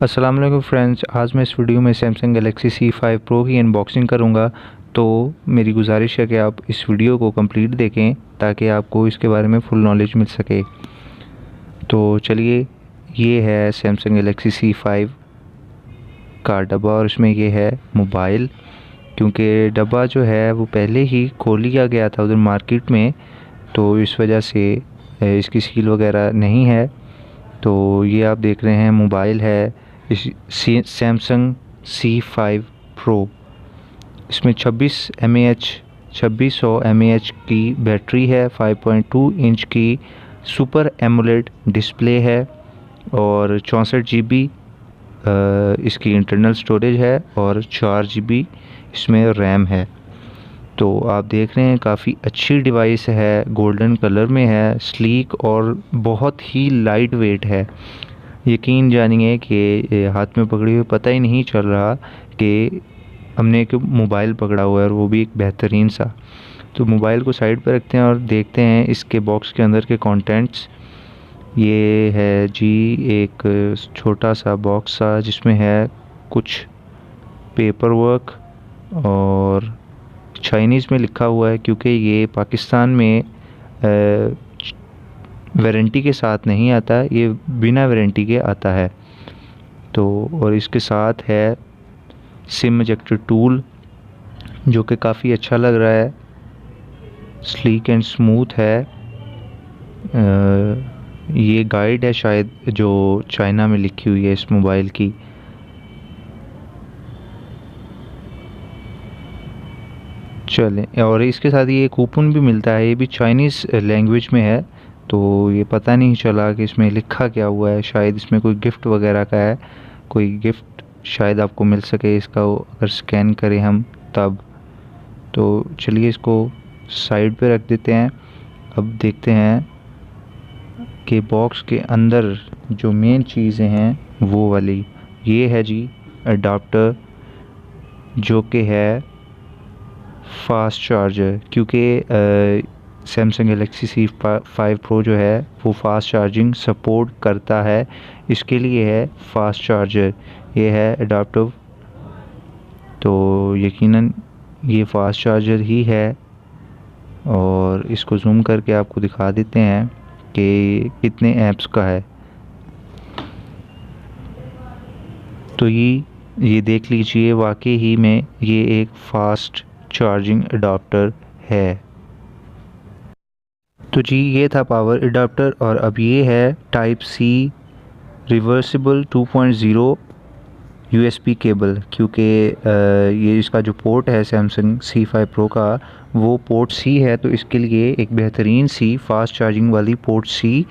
अस्सलाम वालेकुम फ्रेंड्स, आज मैं इस वीडियो में सैमसंग गैलेक्सी C5 प्रो की अनबॉक्सिंग करूंगा। तो मेरी गुजारिश है कि आप इस वीडियो को कंप्लीट देखें ताकि आपको इसके बारे में फुल नॉलेज मिल सके। तो चलिए, ये है सैमसंग गैलेक्सी C5 का डब्बा और इसमें ये है मोबाइल। क्योंकि डब्बा जो है वो पहले ही खोल लिया गया था उधर मार्केट में, तो इस वजह से इसकी सील वगैरह नहीं है। तो ये आप देख रहे हैं मोबाइल है इस सैमसंग C5 प्रो। इसमें 2600 mAh की बैटरी है, 5.2 इंच की सुपर एमोलेड डिस्प्ले है और 64 GB इसकी इंटरनल स्टोरेज है और 4 GB इसमें रैम है। तो आप देख रहे हैं काफ़ी अच्छी डिवाइस है, गोल्डन कलर में है, स्लीक और बहुत ही लाइट वेट है। यकीन जानिए कि हाथ में पकड़े हुए पता ही नहीं चल रहा कि हमने एक मोबाइल पकड़ा हुआ है, और वो भी एक बेहतरीन सा। तो मोबाइल को साइड पर रखते हैं और देखते हैं इसके बॉक्स के अंदर के कंटेंट्स। ये है जी एक छोटा सा बॉक्स सा जिसमें है कुछ पेपर वर्क और चाइनीज़ में लिखा हुआ है, क्योंकि ये पाकिस्तान में वारंटी के साथ नहीं आता, ये बिना वारंटी के आता है। तो और इसके साथ है सिम इजेक्टर टूल, जो कि काफ़ी अच्छा लग रहा है, स्लीक एंड स्मूथ है। ये गाइड है शायद जो चाइना में लिखी हुई है इस मोबाइल की। चलें, और इसके साथ ये कूपन भी मिलता है, ये भी चाइनीज़ लैंग्वेज में है। तो ये पता नहीं चला कि इसमें लिखा क्या हुआ है, शायद इसमें कोई गिफ्ट वगैरह का है, कोई गिफ्ट शायद आपको मिल सके इसका अगर स्कैन करें हम तब। तो चलिए इसको साइड पे रख देते हैं। अब देखते हैं कि बॉक्स के अंदर जो मेन चीज़ें हैं वो वाली, ये है जी अडाप्टर, जो कि है फास्ट चार्जर। क्योंकि सैमसंग गैलेक्सी C5 प्रो जो है वो फास्ट चार्जिंग सपोर्ट करता है, इसके लिए है फास्ट चार्जर। ये है अडाप्टर, तो यकीनन ये फास्ट चार्जर ही है। और इसको जूम करके आपको दिखा देते हैं कि कितने एम्प्स का है। तो ये देख लीजिए, वाकई ही में ये एक फास्ट चार्जिंग अडाप्टर है। तो जी ये था पावर अडाप्टर, और अब ये है type C reversible 2.0 USB cable. क्योंकि ये इसका जो पोर्ट है सैमसंग C5 प्रो का वो पोर्ट C है, तो इसके लिए एक बेहतरीन सी फास्ट चार्जिंग वाली पोर्ट C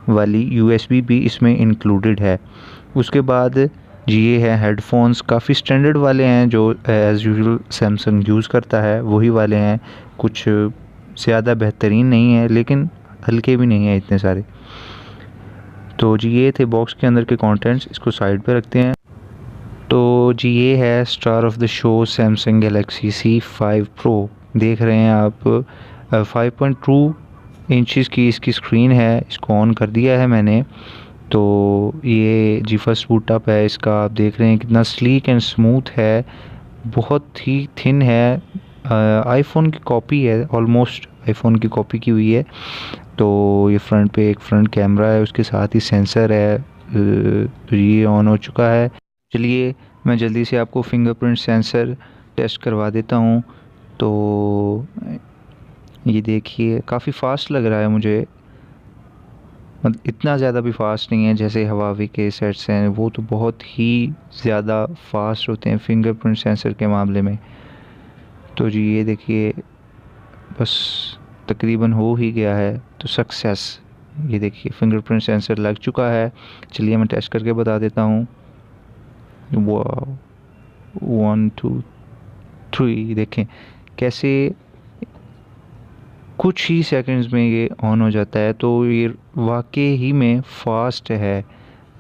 वाली USB भी इसमें इंक्लूडेड है। उसके बाद जी ये है हेडफोन्स, काफ़ी स्टैंडर्ड वाले हैं जो एज़ यूजुअल सैमसंग यूज़ करता है वही वाले हैं, कुछ ज़्यादा बेहतरीन नहीं है लेकिन हल्के भी नहीं है इतने सारे। तो जी ये थे बॉक्स के अंदर के कंटेंट्स, इसको साइड पे रखते हैं। तो जी ये है star of the show Samsung Galaxy C5 pro. देख रहे हैं आप 5.2 इंचज़ की इसकी स्क्रीन है, इसको ऑन कर दिया है मैंने। तो ये जी फर्स्ट बूट अप है इसका, आप देख रहे हैं कितना स्लीक एंड स्मूथ है, बहुत ही थिन है, आईफोन की कॉपी है, ऑलमोस्ट आईफोन की कॉपी की हुई है। तो ये फ्रंट पे एक फ्रंट कैमरा है, उसके साथ ही सेंसर है। तो ये ऑन हो चुका है। चलिए मैं जल्दी से आपको फिंगरप्रिंट सेंसर टेस्ट करवा देता हूँ। तो ये देखिए काफ़ी फास्ट लग रहा है मुझे, मतलब इतना ज़्यादा भी फास्ट नहीं है जैसे हवावी के सेट्स हैं, वो तो बहुत ही ज़्यादा फास्ट होते हैं फिंगरप्रिंट सेंसर के मामले में। तो जी ये देखिए बस तकरीबन हो ही गया है, तो सक्सेस। ये देखिए फिंगरप्रिंट सेंसर लग चुका है। चलिए मैं टेस्ट करके बता देता हूँ। वाह, 1 2 3 देखें कैसे कुछ ही सेकंड्स में ये ऑन हो जाता है। तो ये वाकई ही में फ़ास्ट है।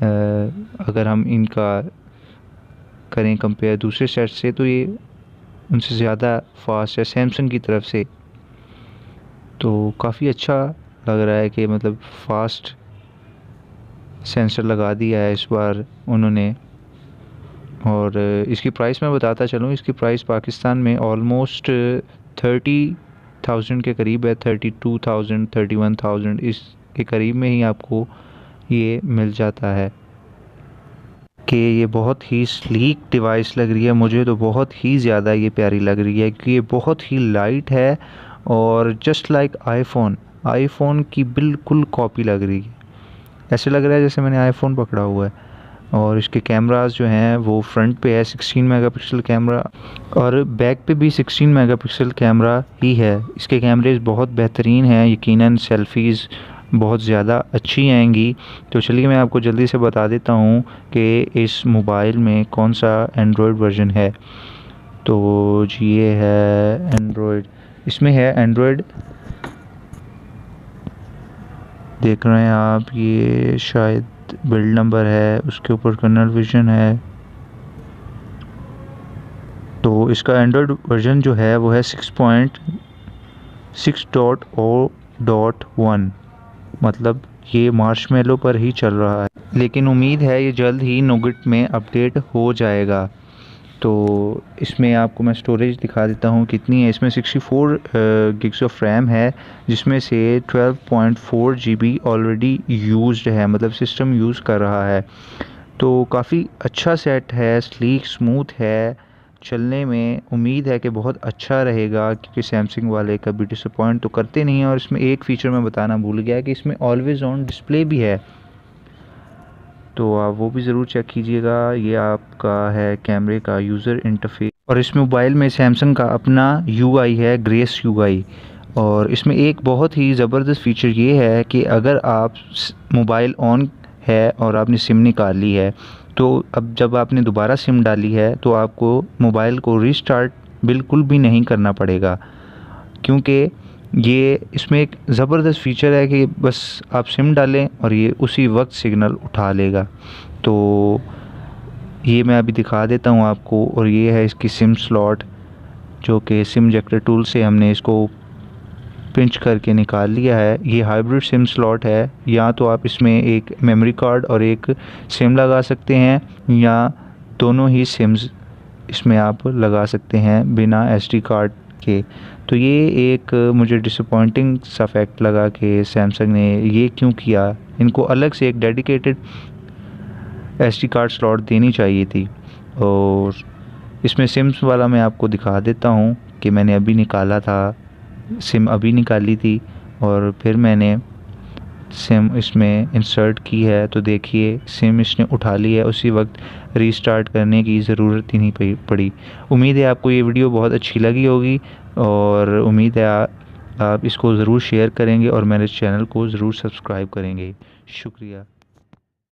अगर हम इनका करें कंपेयर दूसरे सेट से, तो ये उनसे ज़्यादा फास्ट है सैमसंग की तरफ से। तो काफ़ी अच्छा लग रहा है कि मतलब फ़ास्ट सेंसर लगा दिया है इस बार उन्होंने। और इसकी प्राइस मैं बताता चलूँ, इसकी प्राइस पाकिस्तान में ऑलमोस्ट 30,000 के करीब है, 32,000 31,000 इसके करीब में ही आपको ये मिल जाता है। कि ये बहुत ही स्लीक डिवाइस लग रही है, मुझे तो बहुत ही ज़्यादा ये प्यारी लग रही है क्योंकि ये बहुत ही लाइट है और जस्ट लाइक आईफोन की बिल्कुल कॉपी लग रही है। ऐसे लग रहा है जैसे मैंने आईफोन पकड़ा हुआ है। और इसके कैमरास जो हैं वो फ्रंट पे है 16 मेगापिक्सल कैमरा और बैक पे भी 16 मेगापिक्सल कैमरा ही है। इसके कैमरेज बहुत बेहतरीन हैं, यकीनन सेल्फ़ीज़ बहुत ज़्यादा अच्छी आएंगी। तो चलिए मैं आपको जल्दी से बता देता हूँ कि इस मोबाइल में कौन सा एंड्रॉयड वर्जन है। तो जी ये है एंड्रॉयड, इसमें है एंड्रॉयड, देख रहे हैं आप, ये शायद बिल्ड नंबर है, उसके ऊपर कर्नल विजन है। तो इसका एंड्रॉयड वर्जन जो है वो है 6.6.0.1, मतलब ये मार्शमेलो पर ही चल रहा है, लेकिन उम्मीद है ये जल्द ही नोगेट में अपडेट हो जाएगा। तो इसमें आपको मैं स्टोरेज दिखा देता हूँ कितनी है। इसमें 64 गिग्स ऑफ रैम है, जिसमें से 12.4 GB ऑलरेडी यूज्ड है, मतलब सिस्टम यूज़ कर रहा है। तो काफ़ी अच्छा सेट है, स्लीक स्मूथ है, चलने में उम्मीद है कि बहुत अच्छा रहेगा क्योंकि सैमसंग वाले कभी डिसअपॉइंट तो करते नहीं हैं। और इसमें एक फ़ीचर मैं बताना भूल गया कि इसमें ऑलवेज़ ऑन डिस्प्ले भी है, तो आप वो भी ज़रूर चेक कीजिएगा। ये आपका है कैमरे का यूज़र इंटरफेस और इस मोबाइल में सैमसंग का अपना UI है, ग्रेस UI। और इसमें एक बहुत ही ज़बरदस्त फ़ीचर ये है कि अगर आप मोबाइल ऑन है और आपने सिम निकाल ली है, तो अब जब आपने दोबारा सिम डाली है तो आपको मोबाइल को रीस्टार्ट बिल्कुल भी नहीं करना पड़ेगा, क्योंकि ये इसमें एक ज़बरदस्त फ़ीचर है कि बस आप सिम डालें और ये उसी वक्त सिग्नल उठा लेगा। तो ये मैं अभी दिखा देता हूँ आपको। और ये है इसकी सिम स्लॉट, जो कि सिम इंजेक्टर टूल से हमने इसको पिंच करके निकाल लिया है। ये हाइब्रिड सिम स्लॉट है, या तो आप इसमें एक मेमोरी कार्ड और एक सिम लगा सकते हैं, या दोनों ही सिम्स इसमें आप लगा सकते हैं बिना SD कार्ड के। तो ये एक मुझे डिसअपॉइंटिंग सा फैक्ट लगा कि सैमसंग ने ये क्यों किया, इनको अलग से एक डेडिकेटेड SD कार्ड स्लॉट देनी चाहिए थी। और इसमें सिम्स वाला मैं आपको दिखा देता हूँ कि मैंने अभी निकाला था, सिम अभी निकाली थी और फिर मैंने सिम इसमें इंसर्ट की है। तो देखिए सिम इसने उठा ली है, उसी वक्त रीस्टार्ट करने की ज़रूरत ही नहीं पड़ी। उम्मीद है आपको ये वीडियो बहुत अच्छी लगी होगी और उम्मीद है आप इसको ज़रूर शेयर करेंगे और मेरे चैनल को ज़रूर सब्सक्राइब करेंगे। शुक्रिया।